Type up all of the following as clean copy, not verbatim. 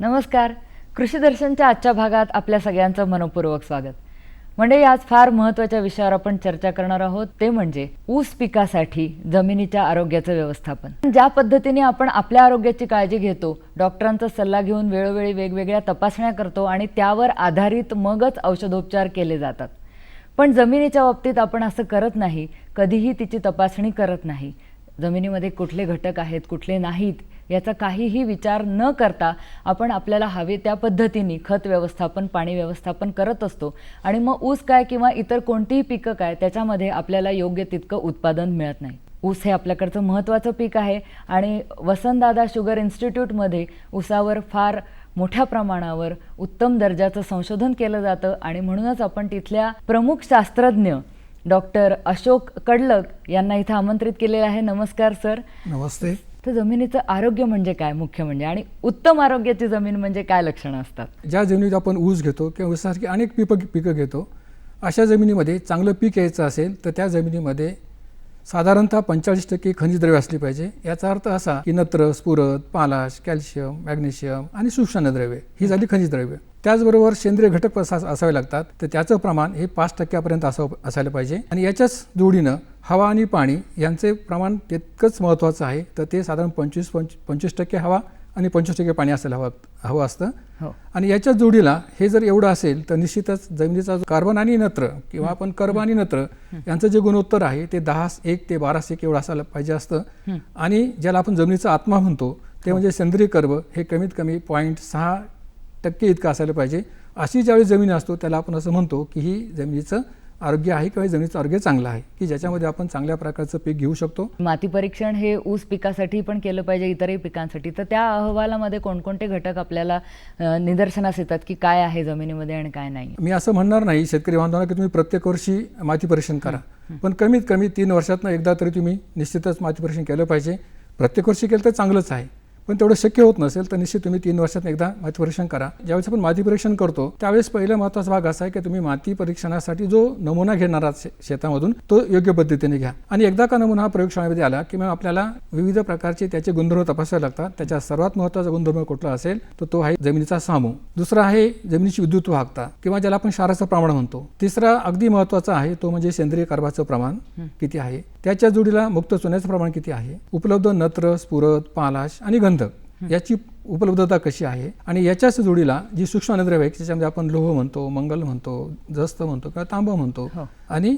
नमस्कार. कृषी दर्शनच्या आजच्या भागात आपल्या सगळ्यांचं मनपूर्वक स्वागत. म्हणजे आज फार महत्त्वाच्या विषयावर आपण चर्चा करणार आहोत, ते म्हणजे ऊस पिकासाठी जमिनीच्या आरोग्याचं व्यवस्थापन. ज्या पद्धतीने आपण आपल्या आरोग्याची काळजी घेतो, डॉक्टरांचा सल्ला घेऊन वेळोवेळी वेगवेगळ्या तपासण्या करतो आणि त्यावर आधारित मगच औषधोपचार केले जातात, पण जमिनीच्या बाबतीत आपण असं करत नाही. कधीही तिची तपासणी करत नाही. जमिनीमध्ये कुठले घटक आहेत, कुठले नाहीत याचा काहीही विचार न करता आपण आपल्याला हवे त्या पद्धतीने खत व्यवस्थापन, पाणी व्यवस्थापन करत असतो आणि मग ऊस काय किंवा इतर कोणतीही पिकं काय त्याच्यामध्ये आपल्याला योग्य तितकं उत्पादन मिळत नाही. ऊस हे आपल्याकडचं महत्त्वाचं पीक आहे आणि वसंतदादा शुगर इन्स्टिट्यूटमध्ये ऊसावर फार मोठ्या प्रमाणावर उत्तम दर्जाचं संशोधन केलं जातं आणि म्हणूनच आपण तिथल्या प्रमुख शास्त्रज्ञ डॉक्टर अशोक कडलक यांना इथं आमंत्रित केलेलं आहे. नमस्कार सर. नमस्ते. तर जमिनीचं आरोग्य म्हणजे काय मुख्य म्हणजे, आणि उत्तम आरोग्याची जमीन म्हणजे काय लक्षणं असतात? ज्या जमिनीत आपण ऊस घेतो किंवा ऊसासारखी अनेक पिकं घेतो, अशा जमिनीमध्ये चांगलं पीक यायचं असेल तर त्या जमिनीमध्ये साधारणतः 45% खनिज द्रव्य असली पाहिजे. याचा अर्थ असा की नत्र, स्फुरद, पालाश, कॅल्शियम, मॅग्नेशियम आणि सूक्ष्मद्रव्ये ही झाली खनिज द्रव्य. त्याचबरोबर सेंद्रिय घटक असावे लागतात, तर त्याचं प्रमाण हे 5% असायला पाहिजे. आणि याच्याच जोडीनं हवा आणि पाणी यांचे प्रमाण तितकंच महत्त्वाचं आहे. तर ते साधारण 25% हवा आणि 25% पाणी असायला हवं असतं. आणि याच्या जोडीला हे जर एवढं असेल तर निश्चितच जमिनीचा कार्बन आणि नत्र किंवा आपण कर्ब आणि नत्र यांचं जे गुणोत्तर आहे ते 1 ते 12 एवढं असायला पाहिजे असतं. आणि ज्याला आपण जमिनीचा आत्मा म्हणतो ते म्हणजे सेंद्रिय कर्ब हे कमीत कमी 0.6% इतकं असायला पाहिजे. अशी ज्यावेळी जमीन असतो त्याला आपण असं म्हणतो की ही जमिनीचं आरोग्य आहे किंवा जमिनीचं आरोग्य चांगलं आहे, की ज्याच्यामध्ये आपण चांगल्या प्रकारचं पीक घेऊ शकतो. माती परीक्षण हे ऊस पिकासाठी पण केलं पाहिजे, इतरही पिकांसाठी. तर त्या अहवालामध्ये कोणकोणते घटक आपल्याला निदर्शनास येतात की काय आहे जमिनीमध्ये आणि काय नाही? मी असं म्हणणार नाही शेतकरी बांधवांना की तुम्ही प्रत्येक वर्षी माती परीक्षण करा, पण कमीत कमी 3 वर्षातनं एकदा तरी तुम्ही निश्चितच माती परीक्षण केलं पाहिजे. प्रत्येक वर्षी केलं तर चांगलंच आहे, पण तेवढं शक्य होत नसेल तर निश्चित तुम्ही 3 वर्षात एकदा माती परीक्षण करा. ज्यावेळेस आपण माती परीक्षण करतो त्यावेळेस पहिला महत्त्वाचा भाग असा आहे की तुम्ही माती परीक्षणासाठी जो नमुना घेणार आहात शेतामधून तो योग्य पद्धतीने घ्या. आणि एकदा का नमुना हा प्रयोगशाळेमध्ये आला की मग आपल्याला विविध प्रकारचे त्याचे गुणधर्म तपासावे लागतात. त्याचा सर्वात महत्त्वाचा गुणधर्म कुठला असेल तर तो आहे जमिनीचा सामू. दुसरा आहे जमिनीची विद्युत वाहकता किंवा ज्याला आपण क्षाराचं प्रमाण म्हणतो. तिसरा अगदी महत्त्वाचा आहे तो म्हणजे सेंद्रिय कार्बाचं प्रमाण किती आहे. त्याच्या जोडीला मुक्त चुन्याचं प्रमाण किती आहे. उपलब्ध नत्र, स्फुरद, पालाश आणि गंधक याची उपलब्धता कशी आहे. आणि याच्याच जोडीला जी सूक्ष्म अन्नद्रव्ये आहेत त्याच्यामध्ये आपण लोह म्हणतो, मंगल म्हणतो, जस्त म्हणतो किंवा तांब म्हणतो, आणि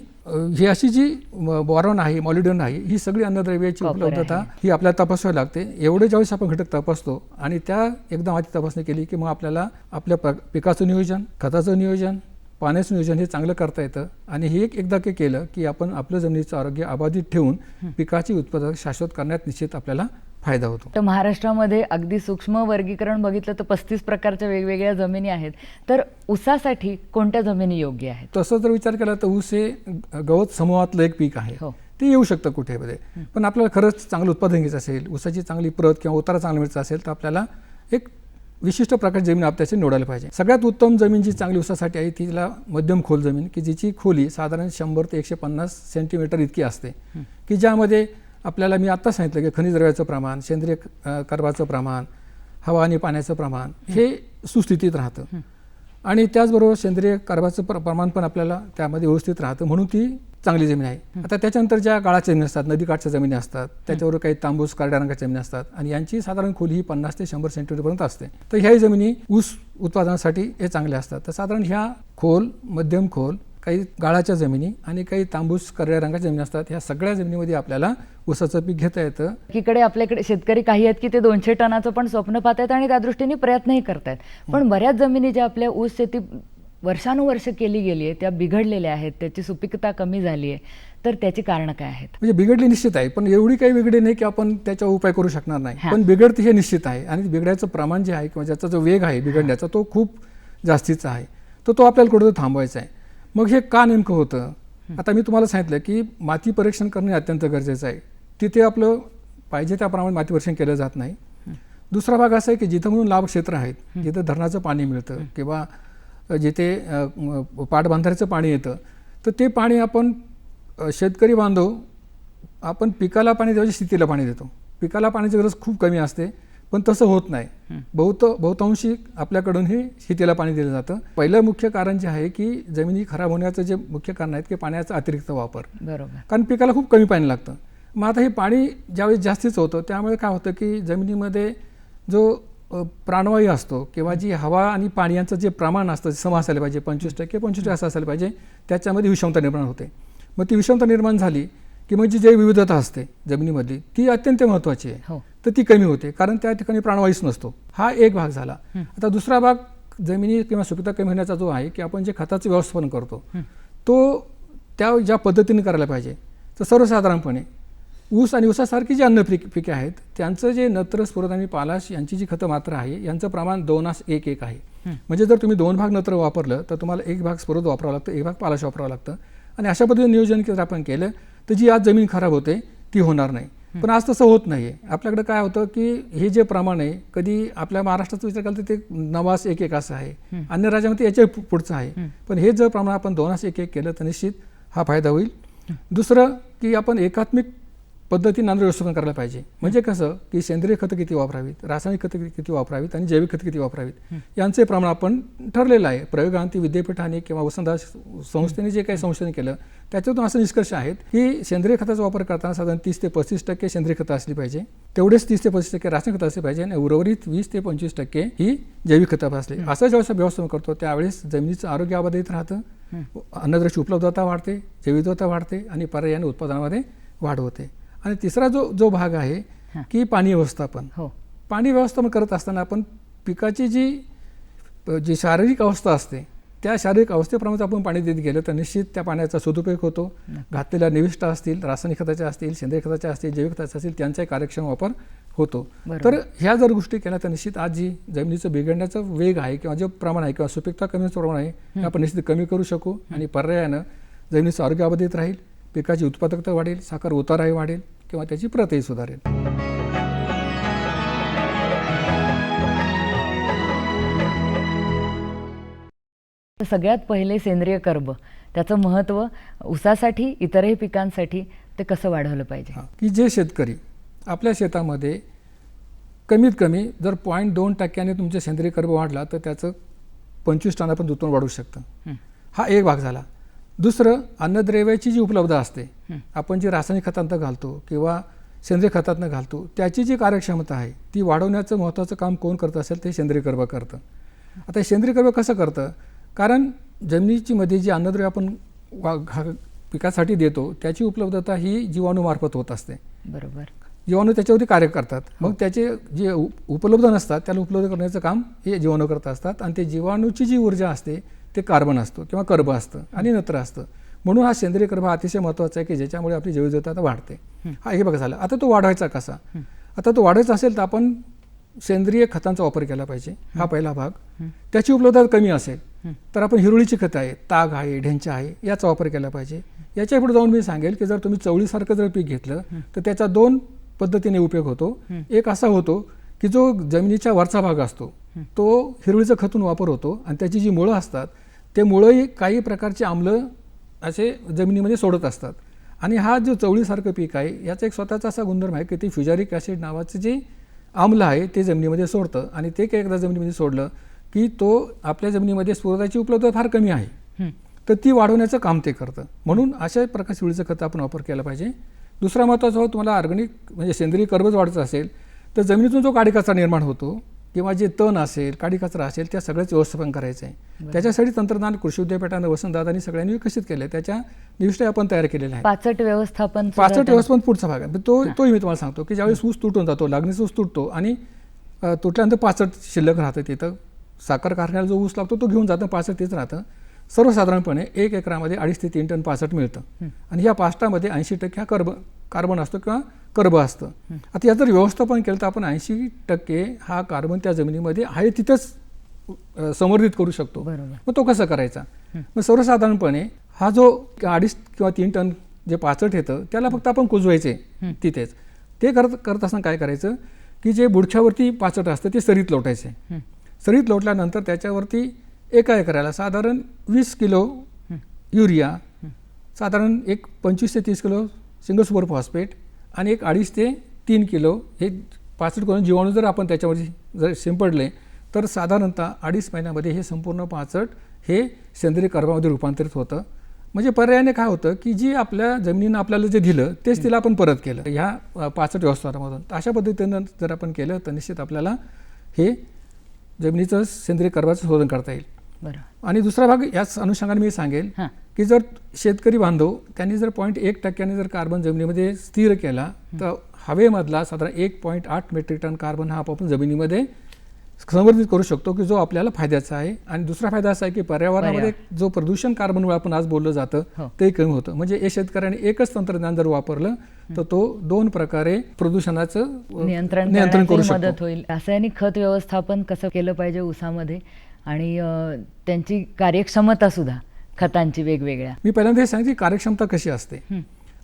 ही अशी जी बोरॉन आहे, मॉलिब्डेनम आहे, ही सगळी अन्नद्रव्याची उपलब्धता ही आपल्याला तपासावी लागते. एवढे ज्यावेळेस आपण घटक तपासतो आणि त्या एकदा माती तपासणी केली की मग आपल्याला आपल्या पिकाचं नियोजन, खताचं नियोजन, पाण्याचं नियोजन हे चांगलं करता येतं. आणि हे एकदा केलं की आपण आपलं जमिनीचं आरोग्य अबाधित ठेवून पिकाची उत्पादक शाश्वत करण्यात निश्चित आपल्याला फायदा होतो. तर महाराष्ट्रामध्ये अगदी सूक्ष्म वर्गीकरण बघितलं तर 35 प्रकारच्या वेगवेगळ्या जमिनी आहेत. तर ऊसासाठी कोणत्या जमिनी योग्य आहेत? तसं जर विचार केला तर ऊस हे गवत समूहातलं एक पीक आहे. ते येऊ शकतं कुठेमध्ये, पण आपल्याला खरंच चांगलं उत्पादन घ्यायचं असेल, ऊसाची चांगली प्रत किंवा उतारा चांगला मिळायचा असेल तर आपल्याला एक विशिष्ट प्रकारची जमीन आपल्याशी निवडायला पाहिजे. सगळ्यात उत्तम जमीन जी चांगली ऊसासाठी आहे तिला मध्यम खोल जमीन, की जिची खोली साधारण 100 ते 150 सेंटीमीटर इतकी असते, की ज्यामध्ये आपल्याला मी आत्ता सांगितलं की खनिज द्रव्याचं प्रमाण, सेंद्रिय कार्बाचं प्रमाण, हवा आणि पाण्याचं प्रमाण हे सुस्थितीत राहतं. आणि त्याचबरोबर सेंद्रिय कार्बाचं प्रमाण पण आपल्याला त्यामध्ये व्यवस्थित राहतं, म्हणून ती चांगली जमीन आहे. आता त्याच्यानंतर ज्या गाळाच्या जमिनी असतात, नदीकाठच्या जमिनी असतात, त्याच्यावर काही तांबूस करड्या रंगाच्या जमिनी असतात आणि यांची साधारण खोली ही 50 ते 100 सेंटीमीटरपर्यंत असते. तर ह्याही जमिनी ऊस उत्पादनासाठी हे चांगल्या असतात. तर साधारण ह्या खोल, मध्यम खोल, काही गाळाच्या जमिनी आणि काही तांबूस करड्या रंगाच्या जमिनी असतात, ह्या सगळ्या जमिनीमध्ये आपल्याला ऊसाचं पीक घेता येतं. एकीकडे आपल्याकडे शेतकरी काही आहेत की ते 200 टनाचं पण स्वप्न पाहत आहेत आणि त्या दृष्टीने प्रयत्नही करतायत, पण बऱ्याच जमिनी ज्या आपल्या ऊस शेती वर्षानुवर्ष केली गेली आहे त्या बिघडलेल्या आहेत, त्याची सुपीकता कमी झाली आहे, तर त्याची कारणं काय आहेत? म्हणजे बिघडली निश्चित आहे, पण एवढी काही बिघडली नाही की आपण त्याच्यावर उपाय करू शकणार नाही. पण बिघडते हे निश्चित आहे आणि बिघडायचं प्रमाण जे आहे किंवा ज्याचा जो वेग आहे बिघडण्याचा तो खूप जास्तीचा आहे. तो आपल्याला कुठेतरी थांबवायचा आहे. मग हे का नेमकं होतं? आता मी तुम्हाला सांगितलं की माती परीक्षण करणे अत्यंत गरजेचं आहे. तिथे आपलं पाहिजे त्याप्रमाणे माती परीक्षण केलं जात नाही. दुसरा भाग असा आहे की जिथं म्हणून लाभ क्षेत्र आहेत, जिथं धरणाचं पाणी मिळतं किंवा जिथे पाटबंधाऱ्याचं पाणी येतं, तर ते पाणी आपण शेतकरी बांधव आपण पिकाला पाणी द्यायच्या स्थितीला पाणी देतो. पिकाला पाण्याची गरज खूप कमी असते, पण तसं होत नाही. बहुतांशी आपल्याकडून हे शेतीला पाणी दिलं जातं. पहिलं मुख्य कारण जे आहे की जमिनी खराब होण्याचं जे मुख्य कारण आहेत की पाण्याचा अतिरिक्त वापर. बरोबर. कारण पिकाला खूप कमी पाणी लागतं. मग आता हे पाणी ज्यावेळी जास्तीच होतं त्यामुळे काय होतं की जमिनीमध्ये जो प्राणवायू असतो किंवा जी हवा आणि पाणी यांचं जे प्रमाण असतं सम असायला पाहिजे, 25% 25% असं असायला पाहिजे, त्याच्यामध्ये विषमता निर्माण होते. मग ती विषमता निर्माण झाली की मग जी जैवविविधता असते जमिनीमधली ती अत्यंत महत्त्वाची आहे. तर ती कमी होते कारण त्या ठिकाणी प्राणवायूच नसतो. हा एक भाग झाला. आता दुसरा भाग जमिनी किंवा सुपीकता कमी होण्याचा जो आहे की आपण जे खताचं व्यवस्थापन करतो तो त्या ज्या पद्धतीने करायला पाहिजे. तर सर्वसाधारणपणे ऊस आणि ऊसासारखी जी अन्न पिके आहेत त्यांचं जे नत्र, स्फुरद आणि पालाश यांची जी खतं मात्रा आहे यांचं प्रमाण 2:1:1 आहे. म्हणजे जर तुम्ही 2 भाग नत्र वापरलं तर तुम्हाला 1 भाग स्फुरद वापरावं लागतं, 1 भाग पालाश वापरावं लागतं. आणि अशा पद्धतीने नियोजन जर आपण केलं तर जी आज जमीन खराब होते ती होणार नाही. पण आज तसं होत नाही आहे. आपल्याकडे काय होतं की हे जे प्रमाण आहे कधी आपल्या महाराष्ट्राचा विचार केला तर ते 9:1:1 असं आहे, अन्य राज्यामध्ये याच्या पुढचं आहे. पण हे जर प्रमाण आपण 2:1:1 केलं तर निश्चित हा फायदा होईल. दुसरं की आपण एकात्मिक पद्धतीने नांगर व्यवस्थापन करायला पाहिजे. म्हणजे कसं की सेंद्रिय खतं किती वापरावीत, रासायनिक खतं किती वापरावीत आणि जैविक खतं किती वापरावीत यांचे प्रमाण आपण ठरलेलं आहे. प्रयोगांती विद्यापीठाने किंवा वसंतदास संस्थेने जे काही संशोधन केलं त्याच्यातून असं निष्कर्ष आहेत की सेंद्रिय खताचा वापर करताना साधारण 30 ते 35% सेंद्रिय खतं असली पाहिजे, तेवढेच 30 ते 35% रासायनिक खतं असली पाहिजे आणि उर्वरित 20 ते 25% ही जैविक खतं असली. असं जेव्हा व्यवस्थापन करतो त्यावेळेस जमिनीचं आरोग्य अबाधित राहतं, अन्नद्रव्याची उपलब्धता वाढते, जैविकता वाढते आणि पर्यायाने उत्पादनामध्ये वाढ होते. आणि तिसरा जो भाग आहे की पाणी व्यवस्थापन. पाणी व्यवस्थापन करत असताना आपण पिकाची जी शारीरिक अवस्था असते त्या शारीरिक अवस्थेप्रमाणे आपण पाणी देत गेलं तर निश्चित त्या पाण्याचा सदुपयोग होतो. घातलेल्या निविष्ठा असतील, रासायनिक खताच्या असतील, सेंद्रिय खताच्या असतील, जैविक खताच्या असतील त्यांचाही कार्यक्षम वापर होतो. तर ह्या जर गोष्टी केल्या तर निश्चित आज जी जमिनीचं बिघडण्याचं वेग आहे किंवा जे प्रमाण आहे किंवा सुपीकता कमी होण्याचं प्रमाण आहे आपण निश्चित कमी करू शकू आणि पर्यायानं जमिनीचं आरोग्य अबाधित राहील, पिकाची उत्पादकता वाढेल, साखर उताराही वाढेल किंवा त्याची प्रतही सुधारेल. सगळ्यात पहिले सेंद्रिय कर्ब त्याचं महत्त्व ऊसासाठी इतरही पिकांसाठी ते कसं वाढवलं पाहिजे? की जे शेतकरी आपल्या शेतामध्ये कमीत कमी जर 0.2% तुमचे सेंद्रिय कर्ब वाढला तर त्याचं 25 टनापर्यंत उत्पन्न वाढू शकतं. हा एक भाग झाला. दुसरं अन्नद्रव्याची जी उपलब्धता असते आपण जी रासायनिक खतांत घालतो किंवा सेंद्रिय खतांत घालतो त्याची जी कार्यक्षमता आहे ती वाढवण्याचं महत्त्वाचं काम कोण करत असेल ते सेंद्रिय कर्ब करतं. आता सेंद्रिय कर्ब कसं करतं? कारण जमिनीची मध्ये जी अन्नद्रव्य आपण पिकासाठी देतो त्याची उपलब्धता ही जीवाणूमार्फत होत असते. बरोबर. जीवाणू त्याच्यावरती कार्य करतात. मग त्याचे जे उपलब्ध नसतात त्याला उपलब्ध करण्याचं काम हे जीवाणू करत असतात आणि ते जीवाणूची जी ऊर्जा असते ते कार्बन असतो किंवा कर्ब असतं आणि नत्र असतं. म्हणून हा सेंद्रिय कर्ब अतिशय महत्त्वाचा आहे की ज्याच्यामुळे आपली जैवविविधता वाढते. हा हे बघा झाला. आता तो वाढवायचा कसा? आता तो वाढवायचा असेल तर आपण सेंद्रिय खतांचा वापर केला पाहिजे. हा पहिला भाग. त्याची उपलब्धता कमी असेल तर आपण हिरवळीची खतं आहे, ताग आहे, ढेंचा आहे याचा वापर केला पाहिजे. याच्या पुढे जाऊन मी सांगेल की जर तुम्ही चवळीसारखं जर पीक घेतलं तर त्याचा 2 पद्धतीने उपयोग होतो. एक असा होतो की जो जमिनीच्या वरचा भाग असतो तो हिरवळीचं खतून वापर होतो आणि त्याची जी मुळं असतात ते मुळंही काही प्रकारचे आम्ल असे जमिनीमध्ये सोडत असतात. आणि हा जो चवळीसारखं पीक आहे याचा एक स्वतःचा असा गुणधर्म आहे की ते फ्युजारिक ॲसिड नावाचं जे आम्ल आहे ते जमिनीमध्ये सोडतं आणि ते काही एकदा जमिनीमध्ये सोडलं की तो आपल्या जमिनीमध्ये स्फुरदाची उपलब्धता फार कमी आहे तर ती वाढवण्याचं काम ते करतं. म्हणून अशा प्रकारचे हिरवळीचं खत आपण वापर केला पाहिजे. दुसरा महत्त्वाचा हो तुम्हाला ऑर्गॅनिक म्हणजे सेंद्रिय कर्बच वाढायचं असेल तर जमिनीतून जो काडी कचरा निर्माण होतो किंवा जे तण असेल, काडी कचरा असेल त्या सगळ्याच व्यवस्थापन करायचं आहे. त्याच्यासाठी तंत्रज्ञान कृषी विद्यापीठानं वसंतदादांनी सगळ्यांनी विकसित केलं. त्याच्या निविष्ठा आपण तयार केलेल्या आहे. पाचट व्यवस्थापन पुढचा भाग आहे. तोही मी तुम्हाला सांगतो की ज्यावेळेस ऊस तुटून जातो, लागणीचा ऊस तुटतो आणि तुटल्यानंतर पाचट शिल्लक राहतं तिथं साखर कारखान्याला जो ऊस लागतो तो घेऊन जातं, पाचट तेच राहतं. सर्वसाधारणपणे 1 एकरामध्ये 2.5 ते 3 टन पाचट मिळतं आणि ह्या पाचटामध्ये 80% हा कार्बन असतो किंवा कर्ब असतं. आता याचं जर व्यवस्थापन केलं तर आपण 80% हा कार्बन त्या जमिनीमध्ये आहे तिथंच संवर्धित करू शकतो. मग तो कसा करायचा? मग सर्वसाधारणपणे हा जो 2.5 किंवा 3 टन जे पाचट येतं त्याला फक्त आपण कुजवायचे तिथेच. ते करत असताना काय करायचं की जे बुडख्यावरती पाचट असतं ते सरीत लोटायचे. सरीत लोटल्यानंतर त्याच्यावरती 1 एकराला साधारण 20 किलो युरिया, साधारण 25 ते 30 किलो सिंगल सुपर फॉस्फेट आणि 2.5 ते 3 किलो हे पाचट करून जीवाणू जर आपण त्याच्यावरती जर शिंपडले तर साधारणतः 2.5 महिन्यामध्ये हे संपूर्ण पाचट हे सेंद्रिय कर्बामध्ये रूपांतरित होतं. म्हणजे पर्यायाने काय होतं की जी आपल्या जमिनीनं आपल्याला जे दिलं तेच तिला आपण परत केलं ह्या पाचट व्यवस्थापनामधून. तर अशा पद्धतीनं जर आपण केलं तर निश्चित आपल्याला हे जमिनीचं सेंद्रिय कर्बाचं शोधन करता येईल. आणि दुसरा भाग याच अनुषंगाने मी सांगेल की जर शेतकरी बांधव त्यांनी जर 0.1% जर कार्बन जमिनीमध्ये स्थिर केला तर हवेमधला साधारण 1.8 मेट्रिक टन कार्बन हा आपण जमिनीमध्ये संवर्धित करू शकतो की जो आपल्याला फायद्याचा आहे. आणि दुसरा फायदा असा आहे की पर्यावरणामध्ये जो प्रदूषण कार्बनमुळे आपण आज बोललं जातं ते कमी होतं. म्हणजे या शेतकऱ्याने एकच तंत्रज्ञान जर वापरलं तर तो 2 प्रकारे प्रदूषणाचं नियंत्रण करू शकतो. मदत होईल. रासायनिक खत व्यवस्थापन कसं केलं पाहिजे ऊसामध्ये आणि त्यांची कार्यक्षमता सुद्धा खतांची वेगवेगळ्या. मी पहिल्यांदा हे सांगितलं की कार्यक्षमता कशी असते.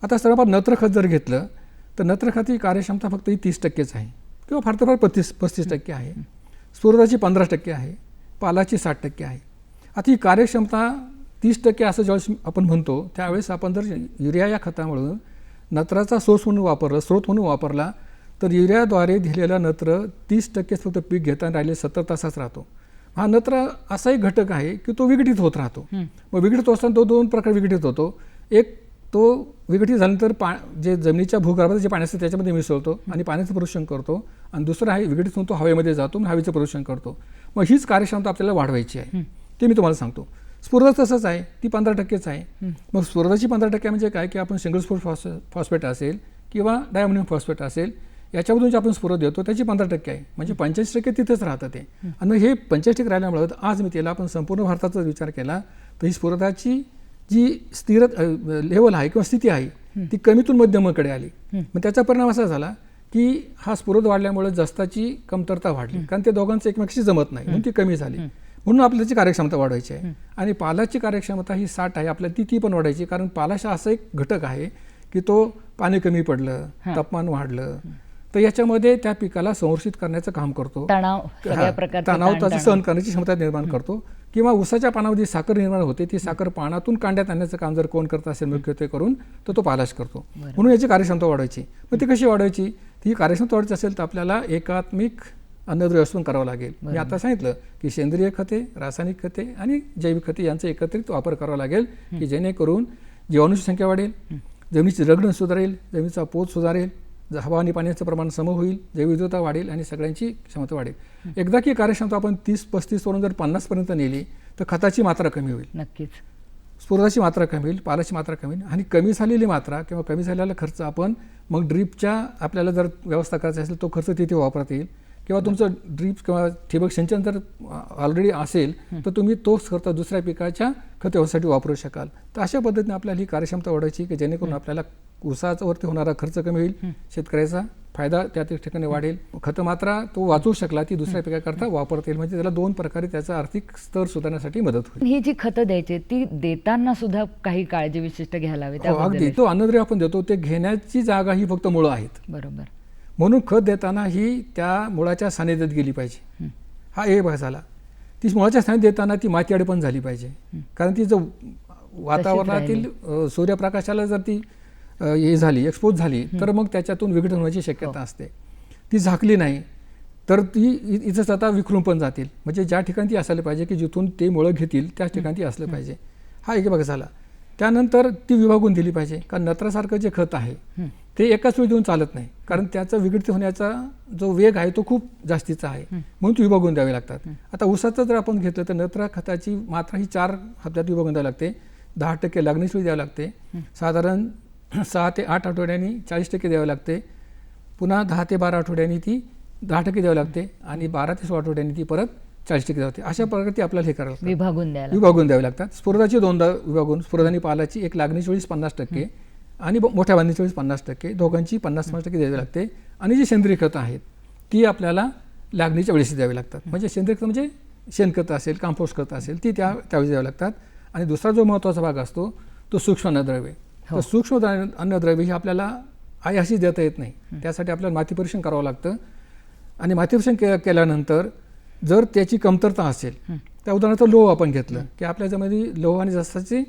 आता सर्वात नत्र खत जर घेतलं तर नत्र खताची कार्यक्षमता फक्त 30%च आहे किंवा फार तर फार 35% आहे. स्फुरदाची 15% आहे, पालाची 60% आहे. आता ही कार्यक्षमता 30% असं ज्यावेळेस आपण म्हणतो त्यावेळेस आपण जर युरिया या खतामुळं नत्राचा स्रोत म्हणून वापरला तर युरियाद्वारे दिलेला नत्र 30% फक्त पीक घेताना राहिले 70 तासाच राहतो. हा नत्र असा एक घटक आहे की तो विघटित होत राहतो. मग विघटित असताना तो 2 प्रकारे विघटित होतो. एक तो विघटित झाल्यानंतर जे जमिनीच्या भूगर्भात जे पाणी असतं त्याच्यामध्ये मिसळतो आणि पाण्याचं प्रदूषण करतो. आणि दुसरा आहे विघटित होऊन तो हवेमध्ये जातो आणि हवेचं प्रदूषण करतो. मग हीच कार्यक्षमता आपल्याला वाढवायची आहे ते मी तुम्हाला सांगतो. स्फुरदा तसंच आहे, ती 15%च आहे. मग स्फुरदाची 15% म्हणजे काय की आपण सिंगल सुपर फॉस्फेट असेल किंवा डायमोनियम फॉस्फेट असेल याच्यामधून जे आपण स्फुरद देतो त्याची 15% आहे. म्हणजे 85% तिथंच राहतं ते. आणि मग हे 85% राहिल्यामुळं आज मी त्याला आपण संपूर्ण भारताचा विचार केला तर ही स्फुरदाची जी स्थिर लेवल आहे किंवा स्थिती आहे ती कमीतून मध्यमाकडे आली. मग त्याचा परिणाम असा झाला की हा स्फुरद वाढल्यामुळे जस्ताची कमतरता वाढली कारण ते दोघांचं एकमेकाशी जमत नाही म्हणून ती कमी झाली. म्हणून आपल्याला त्याची कार्यक्षमता वाढवायची आहे. आणि पालाची कार्यक्षमता ही 60 आहे, आपल्याला ती पण वाढायची. कारण पालाशा असा एक घटक आहे की तो पाणी कमी पडलं, तापमान वाढलं तर याच्यामध्ये त्या पिकाला संरक्षित करण्याचं काम करतो. तणाव त्याचं सहन करण्याची क्षमता निर्माण करतो. किंवा ऊसाच्या पानामध्ये साखर निर्माण होते, ती साखर पानातून कांड्यात आणण्याचं काम जर कोण करत असेल मुख्यत्वे करून तर तो पालाश करतो. म्हणून याची कार्यक्षमता वाढवायची. मग ती कशी वाढवायची? ती कार्यक्षमता वाढवायची असेल तर आपल्याला एकात्मिक अन्नद्रव्य व्यवस्थापन करावं लागेल. मी आता सांगितलं की सेंद्रिय खते, रासायनिक खते आणि जैविक खते यांचा एकत्रित वापर करावा लागेल की जेणेकरून जीवाणूची संख्या वाढेल, जमिनीची रगण सुधारेल, जमिनीचा पोत सुधारेल, हवा आणि पाण्याचं प्रमाण सम होईल, जैवविविधता वाढेल आणि सगळ्यांची क्षमता वाढेल. एकदा की कार्यक्षमता आपण 30-35 वरून जर 50 पर्यंत नेली तर खताची मात्रा कमी होईल. नक्कीच. स्फुरदाची मात्रा कमी होईल, पालाची मात्रा कमी होईल आणि कमी झालेली मात्रा किंवा कमी झालेला खर्च आपण मग ड्रीपच्या आपल्याला जर व्यवस्था करायचा असेल तो खर्च तिथे वापरता येईल. किंवा तुमचं ड्रीप किंवा ठिबक सिंचन जर ऑलरेडी असेल तर तुम्ही तोच खर्च दुसऱ्या पिकाच्या खत व्यवस्थेसाठी वापरू शकाल. तर अशा पद्धतीने आपल्याला ही कार्यक्षमता वाढवायची की जेणेकरून आपल्याला ऊसावरती होणारा खर्च कमी होईल, शेतकऱ्याचा फायदा त्या ठिकाणी वाढेल, खतं मात्रा तो वाचवू शकला ती दुसऱ्या पिकाकरता वापरता येईल. म्हणजे त्याला 2 प्रकारे त्याचा आर्थिक स्तर सुधारण्यासाठी मदत होईल. ही जी खतं द्यायची ती देताना सुद्धा काही काळजी विशिष्ट घ्यायला हवी. अगदी तो अन्नद्रव्य आपण देतो ते घेण्याची जागा ही फक्त मुळं आहेत. बरोबर. म्हणून खत देताना ही त्या मुळाच्या सानिध्यात गेली पाहिजे. हा एक भाग झाला. ती मुळाच्या सानिध्यात देताना ती माती अडपण झाली पाहिजे. कारण ती जर वातावरणातील सूर्यप्रकाशाला जर ती हे झाली एक्सपोज झाली तर मग त्याच्यातून विघटन होण्याची शक्यता असते. ती झाकली नाही तर ती इथंच आता विखरून पण जातील. म्हणजे ज्या ठिकाणी ती असायला पाहिजे की जिथून ते मुळं घेतील त्याच ठिकाणी ती असलं पाहिजे. हा एक भाग झाला. त्यानंतर ती विभागून दिली पाहिजे. कारण नत्रासारखं जे खत आहे ते एकाच वेळी देऊन चालत नाही. कारण त्याचा विघटित होण्याचा जो वेग आहे तो खूप जास्तीचा आहे. म्हणून ती विभागून द्यावी लागतात. आता ऊसाचं जर आपण घेतलं तर नत्रा खताची मात्रा ही 4 हप्त्यात विभागून द्यावी लागते. 10% लागणीच वेळी द्यावी लागते. साधारण 6 ते 8 आठवड्यांनी 40% द्यावी लागते. पुन्हा 10 ते 12 आठवड्यांनी ती 10% द्यावी लागते आणि 12 ते 16 आठवड्यांनी ती परत 40% जाते. अशा प्रकारे ती आपल्याला हे करायला लागतं. विभागून द्यावे लागतात. स्फुरदाची दोनदा विभागून, स्फुरद आणि पालाची एक लागणीच्या वेळेस 50% आणि मोठ्या बांधणीच्या वेळेस 50%, दोघांची 50% द्यावी लागते. आणि जी सेंद्रिय खतं आहेत ती आपल्याला लागणीच्या वेळेस द्यावी लागतात. म्हणजे सेंद्रिय खतं म्हणजे शेणखतं असेल, कंपोस्ट खतं असेल, ती त्यावेळेस द्यावी लागतात. आणि दुसरा जो महत्त्वाचा भाग असतो तो सूक्ष्म अन्नद्रव्ये. तर सूक्ष्म अन्नद्रव्ये ही आपल्याला अशी देता येत नाही. त्यासाठी आपल्याला माती परीक्षण करावं लागतं. आणि माती परीक्षण केल्यानंतर जर त्याची कमतरता असेल, त्या उदाहरणार्थ लोह आपण घेतलं की आपल्या जमिनीमध्ये लोह आणि जसाची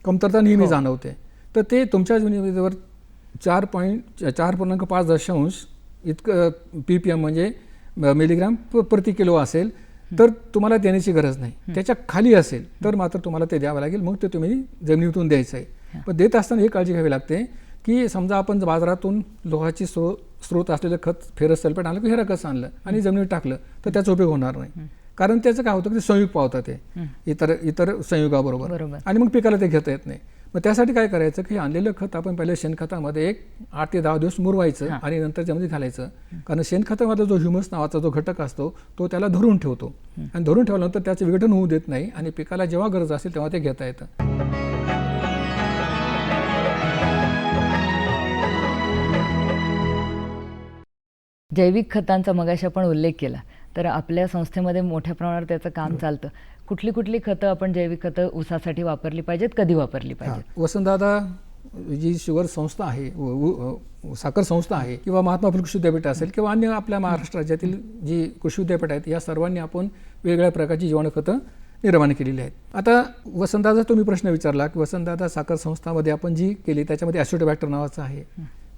कमतरता नेहमी जाणवते, तर ते तुमच्या जमिनीवर 4.5 इतकं ppm म्हणजे मिलीग्राम प्रति किलो असेल तर तुम्हाला देण्याची गरज नाही. त्याच्या खाली असेल तर मात्र तुम्हाला ते द्यावं लागेल, मग ते तुम्ही जमिनीतून द्यायचं आहे. पण देत असताना ही काळजी घ्यावी लागते की समजा आपण बाजारातून लोहाची स्रोत असलेलं खत फेरस सल्फेट आणलं, हेरा कसं आणलं आणि जमिनीत टाकलं तर त्याचा उपयोग होणार नाही. कारण त्याचं काय होतं की संयुग पावतात ते इतर संयुगाबरोबर आणि मग पिकाला ते घेता येत नाही. मग त्यासाठी काय करायचं की आणलेलं खत आपण पहिले शेणखतामध्ये 8 ते 10 दिवस मुरवायचं आणि नंतर त्यामध्ये घालायचं. कारण शेणखतामध्ये जो ह्युमस नावाचा जो घटक असतो तो त्याला धरून ठेवतो आणि धरून ठेवल्यानंतर त्याचं विघटन होऊ देत नाही आणि पिकाला जेव्हा गरज असेल तेव्हा ते घेता येतं. जैविक खतांचा मगाशी आपण उल्लेख केला, तर आपल्या संस्थेमध्ये मोठ्या प्रमाणावर त्याचं काम चालतं. कुठली खतं आपण जैविक खतं ऊसासाठी वापरली पाहिजेत, कधी वापरली पाहिजेत? वसंतदादा जी शुगर संस्था आहे, साखर संस्था आहे किंवा महात्मा फुले कृषी विद्यापीठ असेल किंवा अन्य आपल्या महाराष्ट्र राज्यातील जी कृषी विद्यापीठ आहेत, या सर्वांनी आपण वेगवेगळ्या प्रकारची जीवाणू खतं निर्माण केलेली आहेत. आता वसंतदादा तुम्ही प्रश्न विचारला की वसंतदादा साखर संस्थामध्ये आपण जी केली त्याच्यामध्ये ॲसिडोबॅक्टर नावाचं आहे,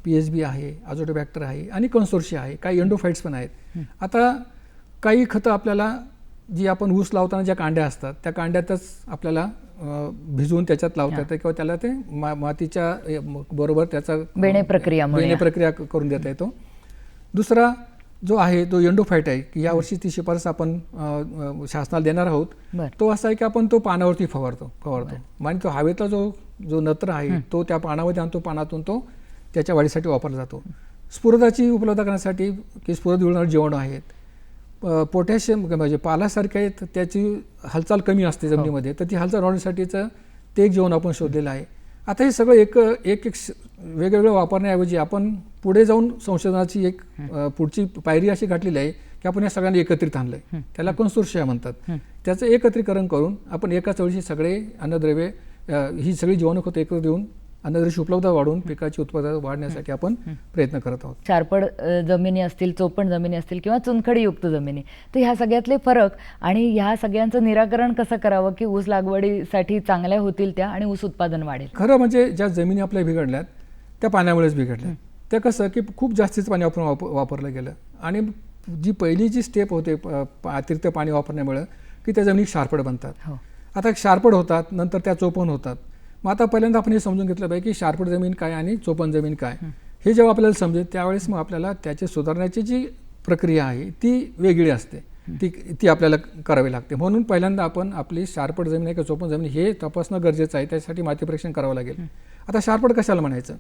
PHB आहे, अझोटोबॅक्टर आहे आणि कन्सोर्शिया आहे, काही एंडोफाइट्स पण आहेत. आता काही खतं आपल्याला जी आपण ऊस लावताना ज्या कांड्या असतात त्या कांड्यातच आपल्याला भिजवून त्याच्यात लावता येतं किंवा त्याला ते मातीच्या बरोबर त्याचा बेणे प्रक्रिया करून देता येतो. दुसरा जो आहे तो एंडोफाइट आहे की यावर्षी ती शिफारस आपण शासनाला देणार आहोत. तो असा आहे की आपण तो पानावरती फवारतो आणि तो हवेतला जो नत्र आहे तो त्या पानामध्ये आणतो, पानातून तो त्याच्या वाढीसाठी वापरला जातो. स्फुरदाची उपलब्ध करण्यासाठी की स्फुरद विरघळणारे जीवाणू आहेत, पोटॅशियम म्हणजे पालासारखे आहेत, त्याची हालचाल कमी असते जमिनीमध्ये, तर ती हालचाल वाढवण्यासाठीचं ते एक जीवाणू आपण शोधलेलं आहे. आता हे सगळं एक वेगवेगळं वापरण्याऐवजी आपण पुढे जाऊन संशोधनाची एक पुढची पायरी अशी गाठलेली आहे की आपण या सगळ्यांना एकत्रित आणलं आहे. त्याला कन्सोर्शिया म्हणतात. त्याचं एकत्रीकरण करून आपण एकाच वेळी सगळे अन्नद्रव्ये ही सगळी जीवाणू खतं एकत्र देऊन अन्नद्रव्याची उपलब्धता वाढवून पिकाची उत्पादन वाढण्यासाठी आपण प्रयत्न करत आहोत. चारपड जमिनी असतील, चोपण जमिनी असतील किंवा चुनखडीयुक्त जमिनी, तर ह्या सगळ्यातले फरक आणि ह्या सगळ्यांचं निराकरण कसं करावं की ऊस लागवडीसाठी चांगल्या होतील त्या आणि ऊस उत्पादन वाढेल? खरं म्हणजे ज्या जमिनी आपल्या बिघडल्यात त्या पाण्यामुळेच बिघडल्या. त्या कसं की खूप जास्तीच पाणी वापरलं गेलं आणि जी पहिली जी स्टेप होते अतिरिक्त पाणी वापरण्यामुळं की त्या जमिनी क्षारपड बनतात. आता क्षारपड होतात, नंतर त्या चोपण होतात. मग आता पहिल्यांदा आपण हे समजून घेतलं पाहिजे की क्षारपड जमीन काय आणि चोपण जमीन काय. हे जेव्हा आपल्याला समजेल त्यावेळेस मग आपल्याला त्याची सुधारण्याची जी प्रक्रिया आहे ती वेगळी असते, ती आपल्याला करावी लागते. म्हणून पहिल्यांदा आपण आपली क्षारपड जमीन आहे की चोपण जमीन हे तपासणं गरजेचं आहे. त्यासाठी माती परीक्षण करावं लागेल. आता क्षारपड कशाला म्हणायचं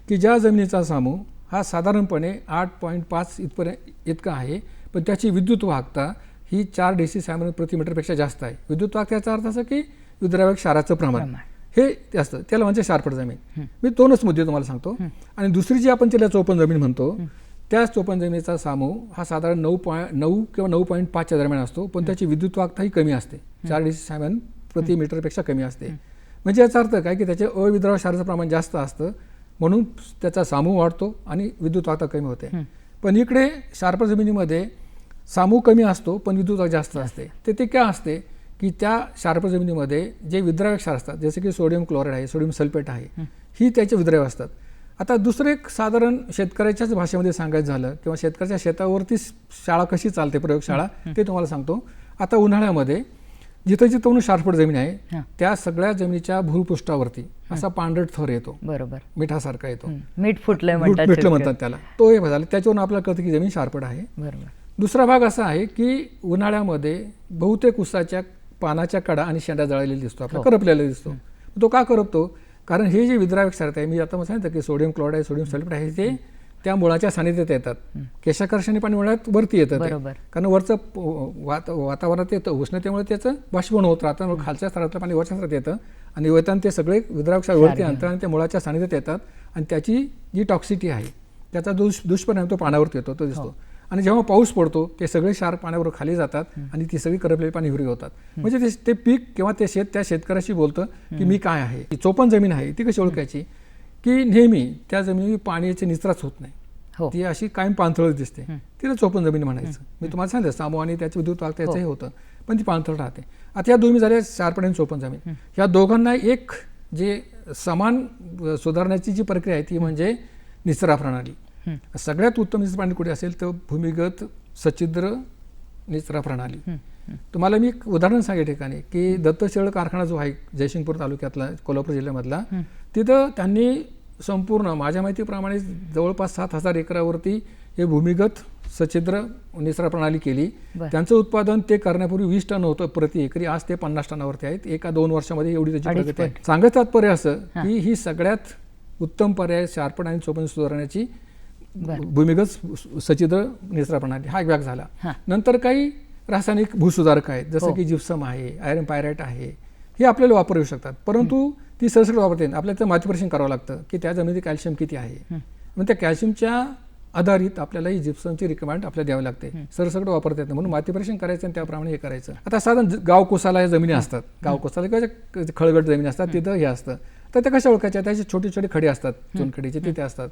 की ज्या जमिनीचा समूह हा साधारणपणे 8.5 इतका आहे, पण त्याची विद्युत वाहकता ही 4 डेसिसायमन प्रति मीटरपेक्षा जास्त आहे. विद्युत वाहकता याचा अर्थ असा की विद्रावक क्षाराचं प्रमाण हे असतं, त्याला म्हणजे क्षारपड जमीन. मी 2च मुद्दे तुम्हाला सांगतो. आणि दुसरी जी आपण त्याला चोपण जमीन म्हणतो, त्या चोपण जमिनीचा समूह हा साधारण 9 किंवा 9.5च्या दरम्यान असतो, पण त्याची विद्युत वाहकता ही कमी असते, 4 डेसिसायमन प्रति मीटरपेक्षा कमी असते. म्हणजे याचा अर्थ काय की त्याचे अविद्रावक क्षाराचं प्रमाण जास्त असतं, म्हणून त्याचा समूह वाढतो आणि विद्युत वाहकता कमी होते. पण इकडे क्षारपड जमिनीमध्ये समूह कमी असतो पण विद्युत वाहकता जास्त असते. ते काय असते की त्या क्षारपड जमिनीमध्ये जे विद्रावक क्षार असतात, जसे की सोडियम क्लोराईड आहे, सोडियम सल्फेट आहे, ही त्याचे विद्रावक असतात. आता दुसरं एक साधारण शेतकऱ्याच्याच भाषेमध्ये सांगायचं झालं किंवा शेतकऱ्याच्या शेतावरती शाळा कशी चालते, प्रयोगशाळा, ते तुम्हाला सांगतो. आता उन्हाळ्यामध्ये जिथं क्षारपड जमीन आहे त्या सगळ्या जमिनीच्या भूपृष्ठावरती असा पांढरट थर येतो, बरोबर, मिठासारखा येतो, मीठ फुटलं म्हणतात त्याला. तो हे झालं, त्याच्यावरून आपल्याला कळतं की जमीन क्षारपड आहे. दुसरा भाग असा आहे की उन्हाळ्यामध्ये बहुतेक ऊसाच्या पानाच्या कडा आणि शेंडा जळालेला दिसतो, आपल्याला करपलेला दिसतो. तो का करपतो? कारण हे जे विद्रावक क्षार आहे, मी आता सांगितलं की सोडियम क्लोराईड, सोडियम सल्फेट आहे, ते त्या मुळाच्या सानिध्यात येतात. केशाकर्षणी पाणी मुळात वरती येतं ते. बरोबर. कारण वरचं वातावरणात येतं, उष्णतेमुळे त्याचं बाष्पीभवन होत राहतं. मग खालच्या स्तरातलं पाणी वरच्या स्तरात येतं आणि येताना ते सगळे विद्रावक्षार वरती आणतात आणि त्या मुळाच्या सानिध्यात येतात आणि त्याची जी टॉक्सिटी आहे त्याचा दुष्परिणाम तो पाण्यावरती येतो, तो दिसतो. आणि जेव्हा पाऊस पडतो ते सगळे क्षार पाण्यावर खाली जातात आणि ती सगळी करपलेली पाणी हिरवी होतात. म्हणजे ते पीक किंवा ते शेत त्या शेतकऱ्याशी बोलतं की मी काय आहे. ती चोपण जमीन आहे ती कशी ओळखायची की नेहमी त्या जमिनीवर पाण्याचे निचराच होत नाही, ती अशी कायम पाणथळच दिसते, तिला चोपण जमीन म्हणायचं. मी तुम्हाला सांगितलं सामो आणि त्याची विद्युत वाहकता याचंही होतं, पण ती पाणथळ राहते. आता या दोन्ही झाल्या क्षारपण आणि चोपण जमीन. या दोघांना एक जे समान सुधारण्याची जी प्रक्रिया आहे ती म्हणजे निचरा प्रणाली. सगळ्यात उत्तम निचरा प्रणाली कुठे असेल तर भूमिगत सच्छिद्र निचरा प्रणाली. तुम्हाला मी एक उदाहरण सांगेल ठिकाणी की दत्तशिळ कारखाना जो आहे जयसिंगपूर तालुक्यातला कोल्हापूर जिल्ह्यामधला, तिथं त्यांनी संपूर्ण माझ्या माहितीप्रमाणे जवळपास 7,000 एकरावरती हे भूमिगत सच्छिद्र निचरा प्रणाली केली. त्यांचं उत्पादन ते करण्यापूर्वी 20 टन होतं प्रति एकरी, आज ते 50 टनावरती आहेत. 1-2 वर्षामध्ये एवढी त्याची प्रगती आहे. सांगत तात्पर्य असं की ही सगळ्यात उत्तम पर्याय क्षारपण आणि चोपण सुधारण्याची भूमिगत सच्छिद्र निचरा प्रणाली हा एक भाग झाला. नंतर काही रासायनिक भूसुधारक आहेत जसं की जिप्सम आहे, आयर्न पायराईट आहे, हे आपल्याला वापर येऊ शकतात. परंतु ती सरसकट वापरते आपल्याला तर माती परीक्षण करावं लागतं की त्या जमिनीत कॅल्शियम किती आहे. मग त्या कॅल्शियमच्या आधारित आपल्याला ही जिप्समची रिक्वायरमेंट आपल्याला द्यावी लागते. सरसकट वापरता येत नाही, म्हणून माती परीक्षण करायचं आणि त्याप्रमाणे हे करायचं. आता साधारण गाव कोसाला या जमिनी असतात, गाव कोसाला किंवा खळगट जमिनी असतात, तिथं हे असतं. तर त्या कशा ओळखायच्या, त्याचे छोटे छोटे खडे असतात, चुनखडीचे तिथे असतात.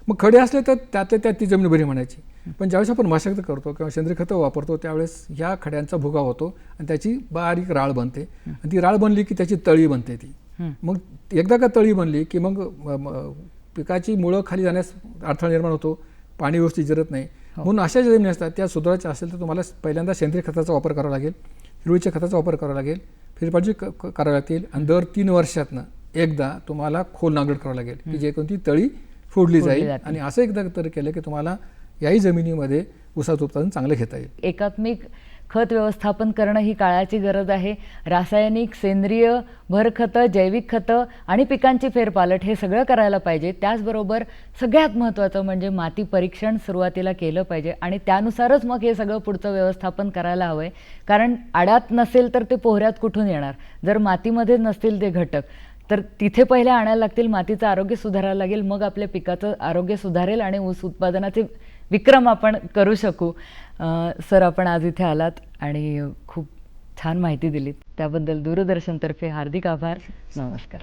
मग खडे असले तर त्यातल्या त्यात ती जमीन बरी म्हणायची. पण ज्यावेळेस आपण मशागत करतो किंवा सेंद्रिय खतं वापरतो त्यावेळेस ह्या खड्यांचा भुगा होतो आणि त्याची बारीक राळ बनते आणि ती राळ बनली की त्याची तळी बनते. ती मग एकदा का तळी बनली की मग पिकाची मुळं खाली जाण्यास अडथळा निर्माण होतो, पाणी व्यवस्थित जिरत नाही. म्हणून अशा ज्या जमिनी असतात त्या सुधारायच्या असेल तर तुम्हाला पहिल्यांदा सेंद्रिय खताचा वापर करावा लागेल, हिरवीच्या खताचा वापर करावा लागेल, फिरपाजी करावी लागतील आणि दर 3 वर्षातनं एकदा तुम्हाला खोल नांगरट करावं लागेल की जे कोणती तळी फोडली जाईल. आणि असं एकदा तर केलं की तुम्हाला याही जमिनीमध्ये ऊसाचं उत्पादन चांगलं घेता येईल. एकात्मिक खत व्यवस्थापन करणं ही काळाची गरज आहे. रासायनिक, सेंद्रिय, भरखतं, जैविक खतं आणि पिकांची फेरपालट हे सगळं करायला पाहिजे. त्याचबरोबर सगळ्यात महत्त्वाचं म्हणजे माती परीक्षण सुरुवातीला केलं पाहिजे आणि त्यानुसारच मग हे सगळं पुढचं व्यवस्थापन करायला हवं आहे. कारण आड्यात नसेल तर ते पोहऱ्यात कुठून येणार. जर मातीमध्ये नसतील ते घटक तर तिथे पहिले आणायला लागतील, मातीचं आरोग्य सुधारायला लागेल, मग आपल्या पिकाचं आरोग्य सुधारेल आणि ऊस उत्पादनाचे विक्रम आपण करू शकू. सर, आपण आज इथे आलात आणि खूप छान माहिती दिलीत, त्याबद्दल दूरदर्शनतर्फे हार्दिक आभार. नमस्कार.